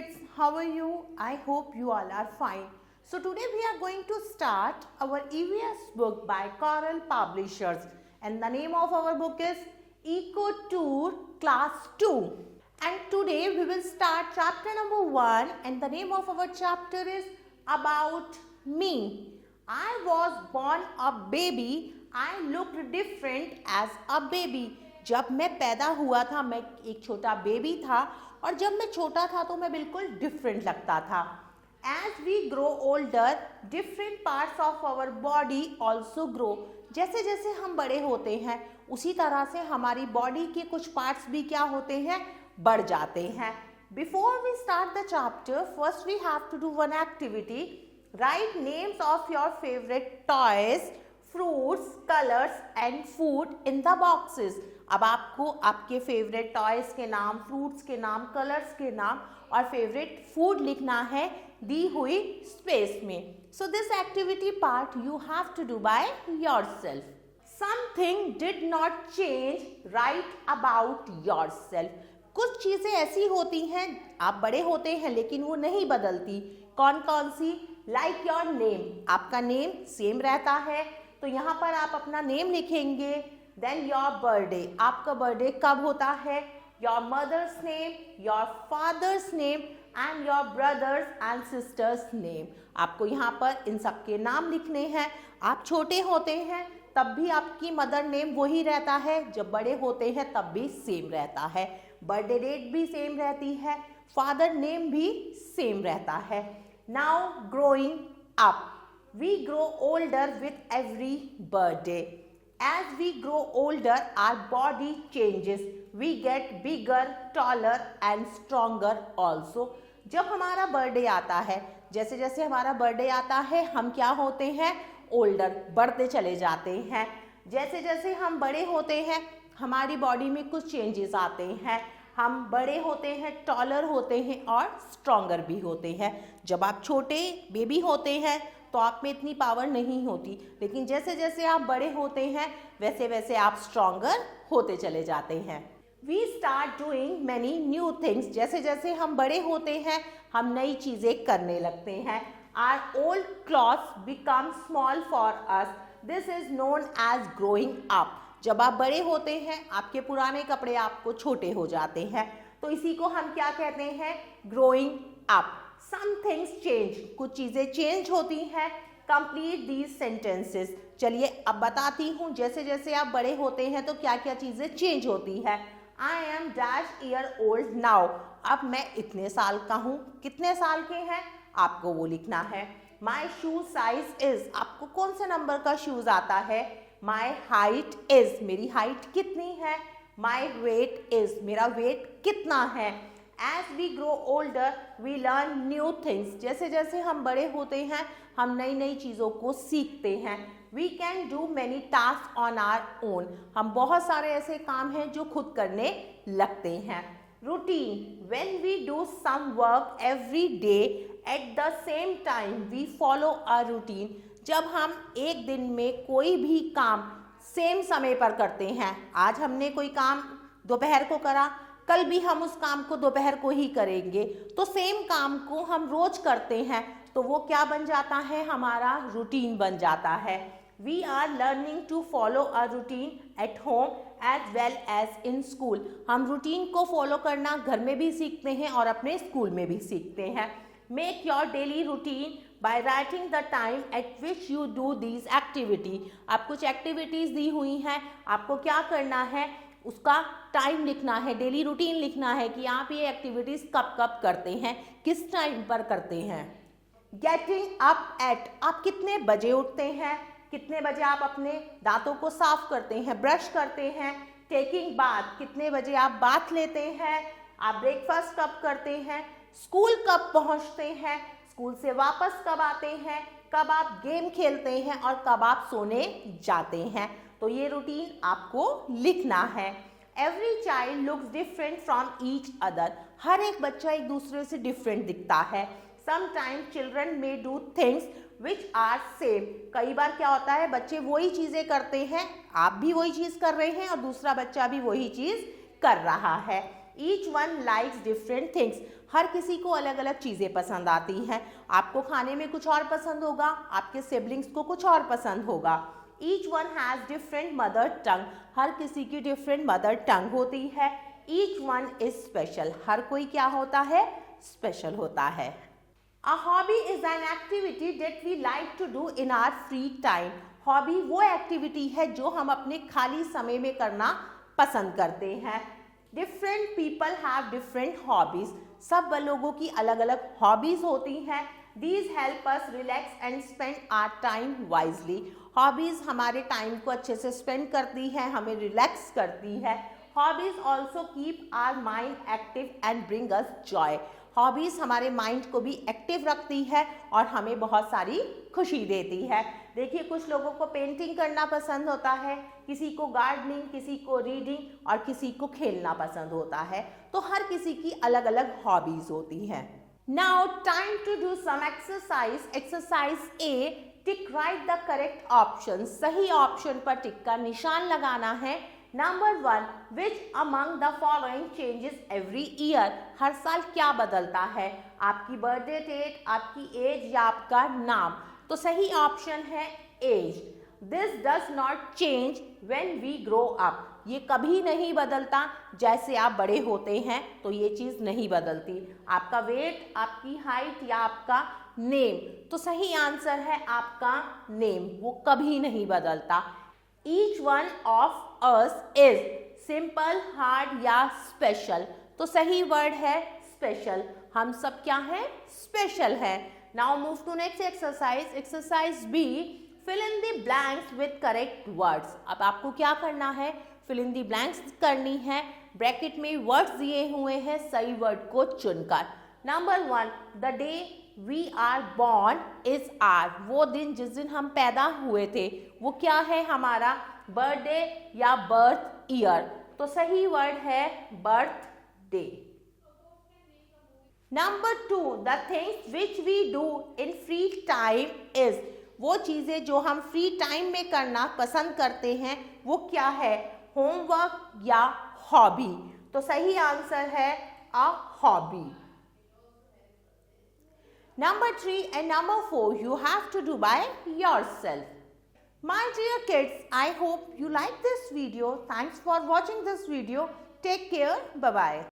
kids, how are you? I hope you all are fine. So today we are going to start our EVS book by Coral Publishers, and the name of our book is Eco Tour Class 2. And today we will start chapter number 1, and the name of our chapter is About Me. I was born a baby. I looked different as a baby. जब मैं पैदा हुआ था मैं एक छोटा baby था और जब मैं छोटा था तो मैं बिल्कुल डिफरेंट लगता था. As we grow older, different parts of our body also grow. जैसे जैसे हम बड़े होते हैं उसी तरह से हमारी बॉडी के कुछ पार्ट्स भी क्या होते हैं, बढ़ जाते हैं. Before we start the chapter, first we have to do one activity. Write names of your favorite toys, fruits, colors and food in the boxes. अब आपको आपके फेवरेट टॉयज के नाम, फ्रूट्स के नाम, कलर्स के नाम और फेवरेट फूड लिखना है दी हुई स्पेस में. So this activity part you have to do by yourself. Something did not change, right about yourself. कुछ चीजें ऐसी होती हैं, आप बड़े होते हैं लेकिन वो नहीं बदलती. कौन कौन सी? Like your name. आपका नेम सेम रहता है तो यहाँ पर आप अपना नेम लिखेंगे. Then your birthday. आपका बर्थडे कब होता है? Your mother's name, your father's name and your brothers and sisters name. आपको यहाँ पर इन सब के नाम लिखने हैं. आप छोटे होते हैं तब भी आपकी मदर नेम वही रहता है, जब बड़े होते हैं तब भी सेम रहता है. बर्थडे डेट भी सेम रहती है, फादर नेम भी सेम रहता है. Now growing up. We grow older with every birthday. As we grow older, our body changes. We get bigger, taller and stronger also. जब हमारा बर्थडे आता है, जैसे जैसे हमारा बर्थडे आता है हम क्या होते हैं? ओल्डर, बढ़ते चले जाते हैं. जैसे जैसे हम बड़े होते हैं हमारी बॉडी में कुछ चेंजेस आते हैं. हम बड़े होते हैं, टॉलर होते हैं और स्ट्रॉन्गर भी होते हैं. जब आप छोटे बेबी होते हैं तो आप में इतनी पावर नहीं होती, लेकिन जैसे जैसे आप बड़े होते हैं वैसे वैसे आप स्ट्रॉन्गर होते चले जाते हैं. We start doing many new things. जैसे जैसे हम बड़े होते हैं हम नई चीज़ें करने लगते हैं. Our old clothes become small for us. This is known as growing up. जब आप बड़े होते हैं आपके पुराने कपड़े आपको छोटे हो जाते हैं, तो इसी को हम क्या कहते हैं? Growing up. Some things change. कुछ चीज़ें चेंज होती हैं. Complete these sentences. चलिए अब बताती हूँ जैसे जैसे आप बड़े होते हैं तो क्या क्या चीज़ें चेंज होती है. I am dash year old now. अब मैं इतने साल का हूँ. कितने साल के हैं आपको वो लिखना है. My shoe size is. आपको कौन से नंबर का शूज आता है? My height is. मेरी हाइट कितनी है? My weight is. मेरा वेट कितना है? As we grow older, we learn new things. जैसे जैसे हम बड़े होते हैं हम नई नई चीज़ों को सीखते हैं. We can do many tasks on our own. हम बहुत सारे ऐसे काम हैं जो खुद करने लगते हैं. Routine. When we do some work every day at the same time, we follow a routine. जब हम एक दिन में कोई भी काम सेम समय पर करते हैं, आज हमने कोई काम दोपहर को करा, कल भी हम उस काम को दोपहर को ही करेंगे, तो सेम काम को हम रोज करते हैं तो वो क्या बन जाता है? हमारा रूटीन बन जाता है. We are learning to follow a routine at home as well as in school. हम रूटीन को फॉलो करना घर में भी सीखते हैं और अपने स्कूल में भी सीखते हैं. Make your daily routine by writing the time eight which you do these activity. आप कुछ एक्टिविटीज़ दी हुई हैं, आपको क्या करना है? उसका टाइम लिखना है, डेली रूटीन लिखना है कि आप ये एक्टिविटीज़ कब कब करते हैं, किस टाइम पर करते हैं. Getting up at. आप कितने बजे उठते हैं? कितने बजे आप अपने दांतों को साफ करते हैं, ब्रश करते हैं. Taking bath. कितने बजे आप बाथ लेते हैं? आप ब्रेकफास्ट कब करते हैं? स्कूल कब पहुंचते हैं? स्कूल से वापस कब आते हैं? कब आप गेम खेलते हैं और कब आप सोने जाते हैं. तो ये रूटीन आपको लिखना है. Every child looks different from each other. हर एक बच्चा एक दूसरे से डिफरेंट दिखता है. Sometimes children may do things which are same. कई बार क्या होता है बच्चे वही चीज़ें करते हैं, आप भी वही चीज़ कर रहे हैं और दूसरा बच्चा भी वही चीज़ कर रहा है. Each one likes different things, हर किसी को अलग अलग चीज़ें पसंद आती हैं। आपको खाने में कुछ और पसंद होगा, आपके सिबलिंग्स को कुछ और पसंद होगा। Each one has different mother tongue, हर किसी की डिफरेंट मदर टंग होती है। ईच वन इज स्पेशल, हर कोई क्या होता है, स्पेशल होता है। A hobby is an activity that we like to do in our free time. Hobby वो एक्टिविटी है जो हम अपने खाली समय में करना पसंद करते हैं। Different people have different hobbies, सब लोगों की अलग अलग हॉबीज होती हैं। These help us relax and spend our time wisely. Hobbies हमारे टाइम को अच्छे से स्पेंड करती है, हमें रिलैक्स करती है। Hobbies also keep our mind active and bring us joy, hobbies हमारे माइंड को भी एक्टिव रखती है और हमें बहुत सारी खुशी देती है। देखिए, कुछ लोगों को पेंटिंग करना पसंद होता है, किसी को गार्डनिंग, किसी को रीडिंग और किसी को खेलना पसंद होता है। तो हर किसी की अलग अलग हॉबीज़ होती हैं। Now time to do some exercise. Exercise A, tick right the correct option, सही ऑप्शन पर टिक का निशान लगाना है। Number 1, which among the following changes every year, हर साल क्या बदलता है, आपकी बर्थडे डेट, आपकी एज या आपका नाम। तो सही ऑप्शन है as. This does not change when we grow up, ये कभी नहीं बदलता, जैसे आप बड़े होते हैं तो ये चीज़ नहीं बदलती। आपका वेट, आपकी हाइट या आपका नेम, तो सही आंसर है आपका नेम, वो कभी नहीं बदलता। Each one of us is simple, hard या special, तो सही वर्ड है स्पेशल, हम सब क्या हैं, स्पेशल है। Now move to next exercise. Exercise B, fill in the blanks with correct words. अब आपको क्या करना है, fill in the blanks करनी है। ब्रैकेट में वर्ड्स दिए हुए हैं, सही वर्ड को चुनकर। Number 1, the day we are born is our, वो दिन जिस दिन हम पैदा हुए थे वो क्या है हमारा, बर्थडे या बर्थ ईयर, तो सही वर्ड है birthday. Number 2, the things which we do in free time is, वो चीज़ें जो हम फ्री टाइम में करना पसंद करते हैं वो क्या है, होमवर्क या हॉबी, तो सही आंसर है a hobby. Number 3 and number 4 you have to do by yourself. My dear kids, I hope you like this video. Thanks for watching this video. Take care. Bye-bye.